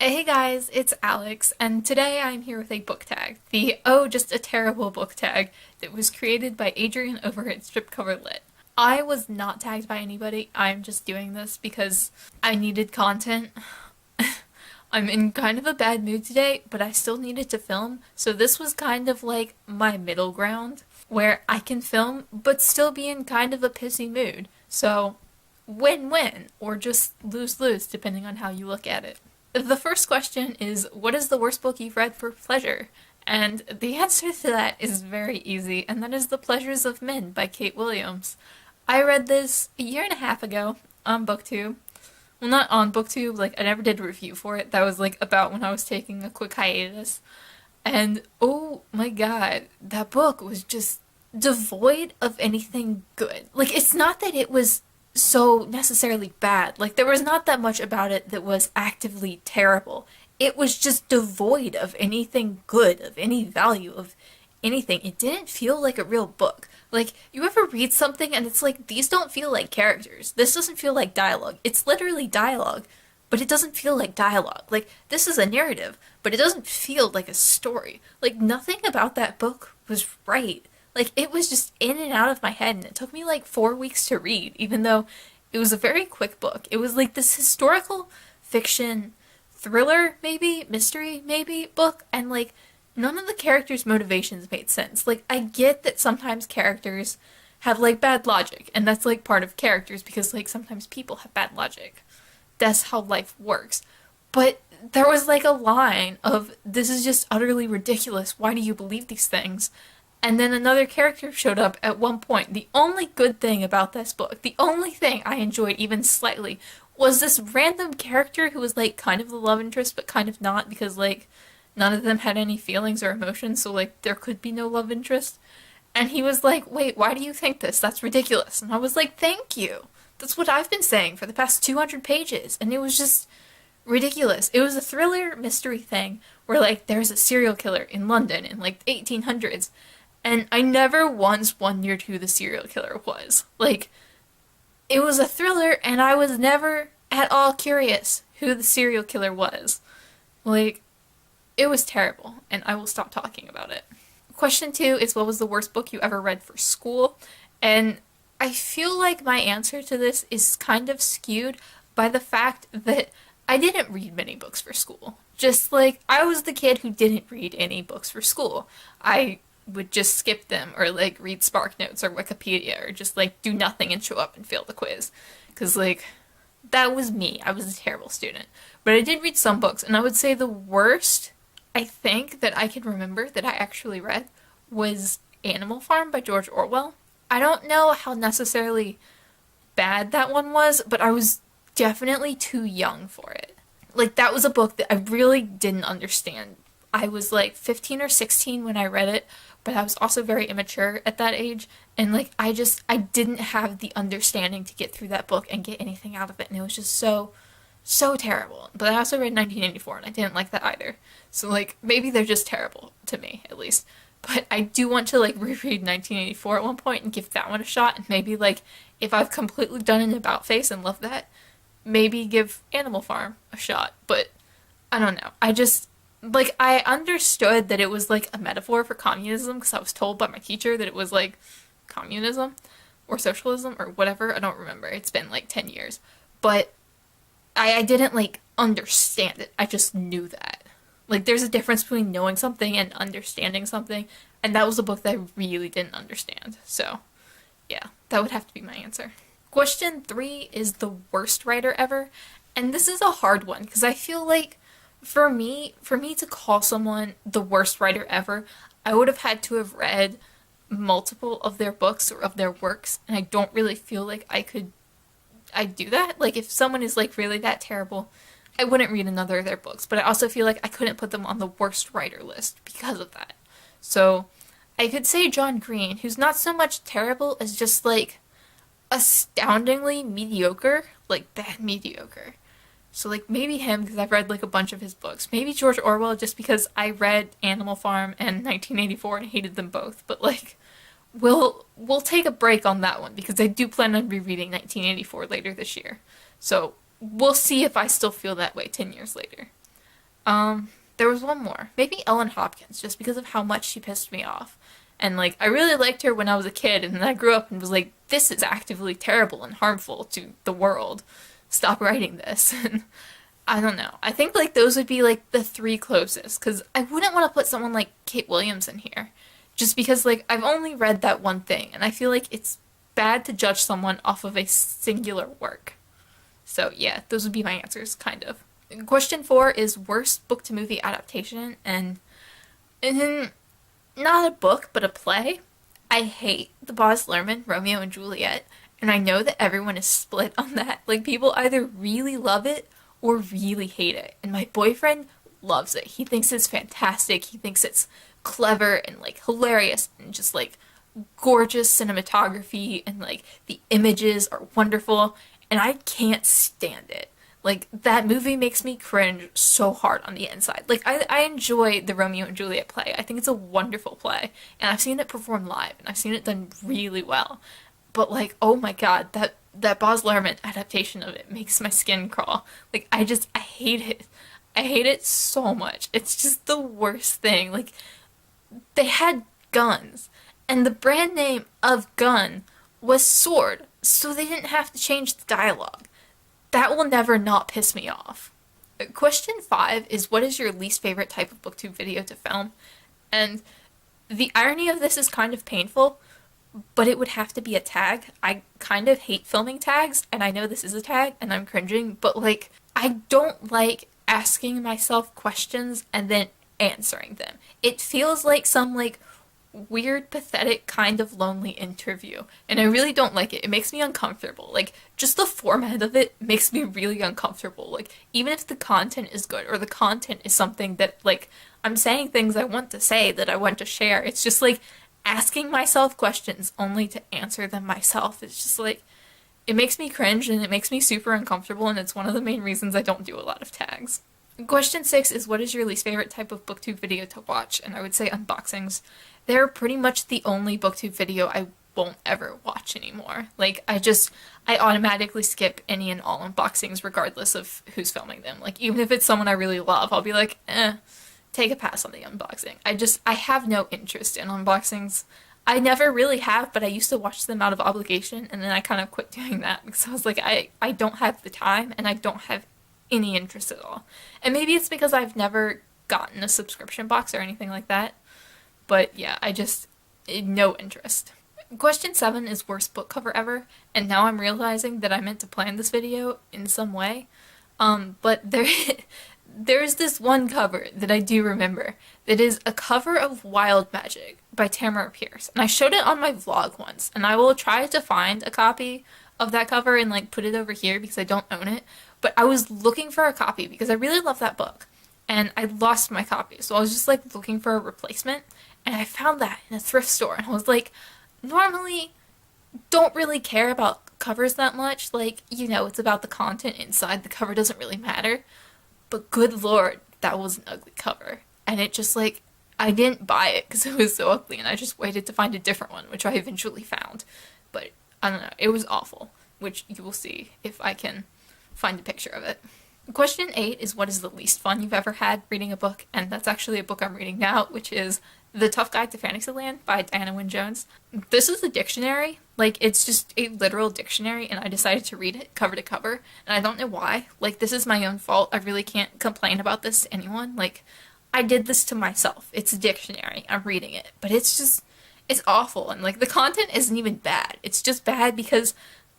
Hey guys, it's Alex, and today I'm here with a book tag. Just a terrible book tag that was created by Adrian over at Stripcover Lit. I was not tagged by anybody, I'm just doing this because I needed content. I'm in kind of a bad mood today, but I still needed to film, so this was kind of like my middle ground, where I can film but still be in kind of a pissy mood. So, win-win, or just lose-lose depending on how you look at it. The first question is, what is the worst book you've read for pleasure? And the answer to that is very easy, and that is The Pleasures of Men by Kate Williams. I read this a year and a half ago on Booktube. Well, not on Booktube, I never did a review for it. That was about when I was taking a quick hiatus. And oh my god, that book was just devoid of anything good. It's not that it was so necessarily bad. There was not that much about it that was actively terrible. It was just devoid of anything good, of any value, of anything. It didn't feel like a real book. You ever read something and it's these don't feel like characters. This doesn't feel like dialogue. It's literally dialogue, but it doesn't feel like dialogue. This is a narrative, but it doesn't feel like a story. Nothing about that book was right. It was just in and out of my head, and it took me 4 weeks to read, even though it was a very quick book. It was this historical fiction thriller, maybe, mystery, maybe, book, and none of the characters' motivations made sense. I get that sometimes characters have bad logic, and that's part of characters, because sometimes people have bad logic. That's how life works. But there was a line of, "This is just utterly ridiculous, why do you believe these things?" And then another character showed up at one point. The only good thing about this book, the only thing I enjoyed even slightly, was this random character who was kind of the love interest, but kind of not, because none of them had any feelings or emotions, so there could be no love interest. And he was "Wait, why do you think this? That's ridiculous." And I was thank you. That's what I've been saying for the past 200 pages. And it was just ridiculous. It was a thriller mystery thing where there's a serial killer in London in the 1800s. And I never once wondered who the serial killer was. It was a thriller, and I was never at all curious who the serial killer was. It was terrible, and I will stop talking about it. Question 2 is, what was the worst book you ever read for school? And I feel like my answer to this is kind of skewed by the fact that I didn't read many books for school. Just I was the kid who didn't read any books for school. I would just skip them, or read Spark Notes or Wikipedia, or just do nothing and show up and fail the quiz. Because that was me. I was a terrible student. But I did read some books, and I would say the worst, I think, that I can remember that I actually read was Animal Farm by George Orwell. I don't know how necessarily bad that one was, but I was definitely too young for it. That was a book that I really didn't understand. I was 15 or 16 when I read it, but I was also very immature at that age, and I didn't have the understanding to get through that book and get anything out of it, and it was just so terrible. But I also read 1984, and I didn't like that either. So maybe they're just terrible, to me, at least. But I do want to reread 1984 at one point and give that one a shot, and maybe if I've completely done an about face and love that, maybe give Animal Farm a shot. But I don't know. I understood that it was a metaphor for communism, because I was told by my teacher that it was communism or socialism or whatever. I don't remember. It's been 10 years. But I didn't understand it. I just knew that. There's a difference between knowing something and understanding something, and that was a book that I really didn't understand. So, yeah, that would have to be my answer. Question 3 is the worst writer ever, and this is a hard one, because I feel for me to call someone the worst writer ever, I would have had to have read multiple of their books or of their works, and I don't really feel I'd do that. If someone is really that terrible, I wouldn't read another of their books, but I also feel I couldn't put them on the worst writer list because of that. So I could say John Green, who's not so much terrible as just astoundingly mediocre, bad mediocre. So maybe him, because I've read a bunch of his books. Maybe George Orwell, just because I read Animal Farm and 1984 and hated them both. But we'll take a break on that one, because I do plan on rereading 1984 later this year. So we'll see if I still feel that way 10 years later. There was one more. Maybe Ellen Hopkins, just because of how much she pissed me off. And, like, I really liked her when I was a kid, and then I grew up and was like, this is actively terrible and harmful to the world. Stop writing this. And I don't know. I think, like, those would be, like, the three closest, because I wouldn't want to put someone like Kate Williams in here. Just because, like, I've only read that one thing, and I feel like it's bad to judge someone off of a singular work. So, yeah, those would be my answers, kind of. Question 4 is worst book-to-movie adaptation, and not a book, but a play. I hate the Baz Luhrmann Romeo and Juliet, and I know that everyone is split on that. Like, people either really love it or really hate it, and my boyfriend loves it. He thinks it's fantastic. He thinks it's clever and, like, hilarious and just, like, gorgeous cinematography, and, like, the images are wonderful, and I can't stand it. Like, that movie makes me cringe so hard on the inside. Like, I enjoy the Romeo and Juliet play. I think it's a wonderful play. And I've seen it performed live, and I've seen it done really well. But, like, oh my god, that Baz Luhrmann adaptation of it makes my skin crawl. Like, I hate it. I hate it so much. It's just the worst thing. Like, they had guns, and the brand name of gun was sword, so they didn't have to change the dialogue. That will never not piss me off. Question 5 is, what is your least favorite type of booktube video to film? And the irony of this is kind of painful, but it would have to be a tag. I kind of hate filming tags, and I know this is a tag, and I'm cringing, but, like, I don't like asking myself questions and then answering them. It feels like some, like, weird, pathetic, kind of lonely interview, and I really don't like it. It makes me uncomfortable. Like, just the format of it makes me really uncomfortable. Like, even if the content is good, or the content is something that, like, I'm saying things I want to say, that I want to share, it's just, like, asking myself questions only to answer them myself. It's just, like, it makes me cringe, and it makes me super uncomfortable, and it's one of the main reasons I don't do a lot of tags. Question 6 is, what is your least favorite type of booktube video to watch? And I would say unboxings. They're pretty much the only booktube video I won't ever watch anymore. Like, I automatically skip any and all unboxings regardless of who's filming them. Like, even if it's someone I really love, I'll be like, take a pass on the unboxing. I have no interest in unboxings. I never really have, but I used to watch them out of obligation, and then I kind of quit doing that because I was like, I don't have the time, and I don't have any interest at all. And maybe it's because I've never gotten a subscription box or anything like that. But yeah, no interest. Question 7 is worst book cover ever, and now I'm realizing that I meant to plan this video in some way. But there's this one cover that I do remember that is a cover of Wild Magic by Tamara Pierce, and I showed it on my vlog once, and I will try to find a copy of that cover and, like, put it over here because I don't own it. But I was looking for a copy because I really love that book, and I lost my copy, so I was just, like, looking for a replacement. And I found that in a thrift store, and I was like, normally don't really care about covers that much. Like, you know, it's about the content inside. The cover doesn't really matter. But good lord, that was an ugly cover. And it just, like, I didn't buy it because it was so ugly, and I just waited to find a different one, which I eventually found. But, I don't know, it was awful, which you will see if I can find a picture of it. Question 8 is, what is the least fun you've ever had reading a book? And that's actually a book I'm reading now, which is The Tough Guide to Fantasyland by Diana Wynne Jones. This is a dictionary. Like, it's just a literal dictionary, and I decided to read it cover to cover, and I don't know why. Like, this is my own fault. I really can't complain about this to anyone. Like, I did this to myself. It's a dictionary. I'm reading it. But it's awful, and, like, the content isn't even bad. It's just bad because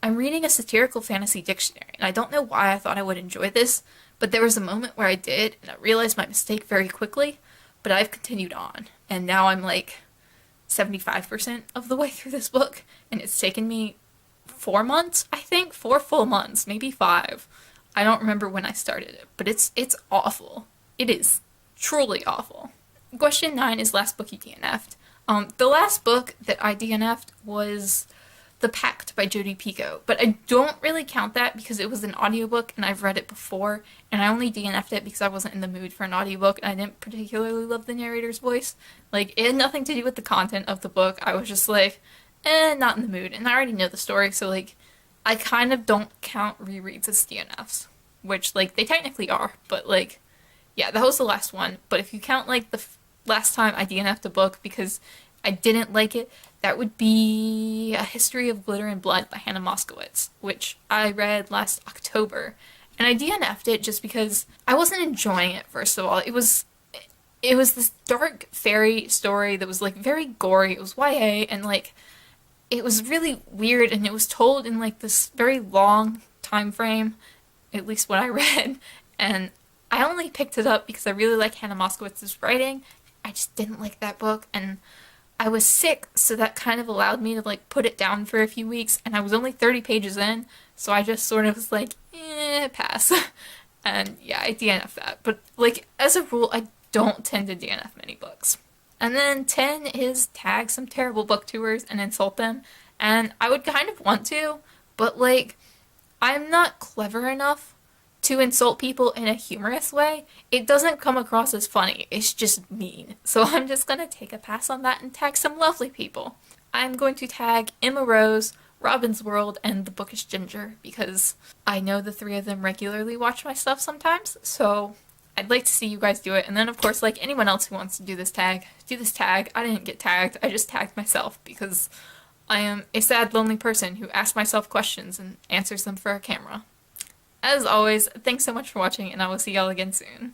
I'm reading a satirical fantasy dictionary, and I don't know why I thought I would enjoy this, but there was a moment where I did, and I realized my mistake very quickly, but I've continued on, and now I'm like 75% of the way through this book, and it's taken me 4 months, I think? 4 full months, maybe 5. I don't remember when I started it, but it's awful. It is truly awful. Question 9 is last book you DNF'd. The last book that I DNF'd was The Pact by Jodi Picoult, but I don't really count that because it was an audiobook and I've read it before, and I only DNF'd it because I wasn't in the mood for an audiobook and I didn't particularly love the narrator's voice. Like, it had nothing to do with the content of the book. I was just like, not in the mood, and I already know the story, so, like, I kind of don't count rereads as DNFs, which, like, they technically are, but, like, Yeah, that was the last one. But if you count like the last time I DNF'd a book because I didn't like it, that would be A History of Glitter and Blood by Hannah Moskowitz, which I read last October. And I DNF'd it just because I wasn't enjoying it, first of all. It was this dark fairy story that was like very gory. It was YA and like it was really weird, and it was told in like this very long time frame, at least what I read. And I only picked it up because I really like Hannah Moskowitz's writing. I just didn't like that book, and I was sick, so that kind of allowed me to like put it down for a few weeks, and I was only 30 pages in, so I just sort of was like, pass. And yeah, I DNF'd that. But like, as a rule, I don't tend to DNF many books. And then 10 is tag some terrible booktubers and insult them, and I would kind of want to, but like, I'm not clever enough to insult people in a humorous way. It doesn't come across as funny, it's just mean. So I'm just gonna take a pass on that and tag some lovely people. I'm going to tag EmmaRose, Robin's World, and the Bookish Ginger because I know the three of them regularly watch my stuff sometimes, so I'd like to see you guys do it. And then of course, like anyone else who wants to do this tag, do this tag. I didn't get tagged, I just tagged myself because I am a sad, lonely person who asks myself questions and answers them for a camera. As always, thanks so much for watching, and I will see y'all again soon.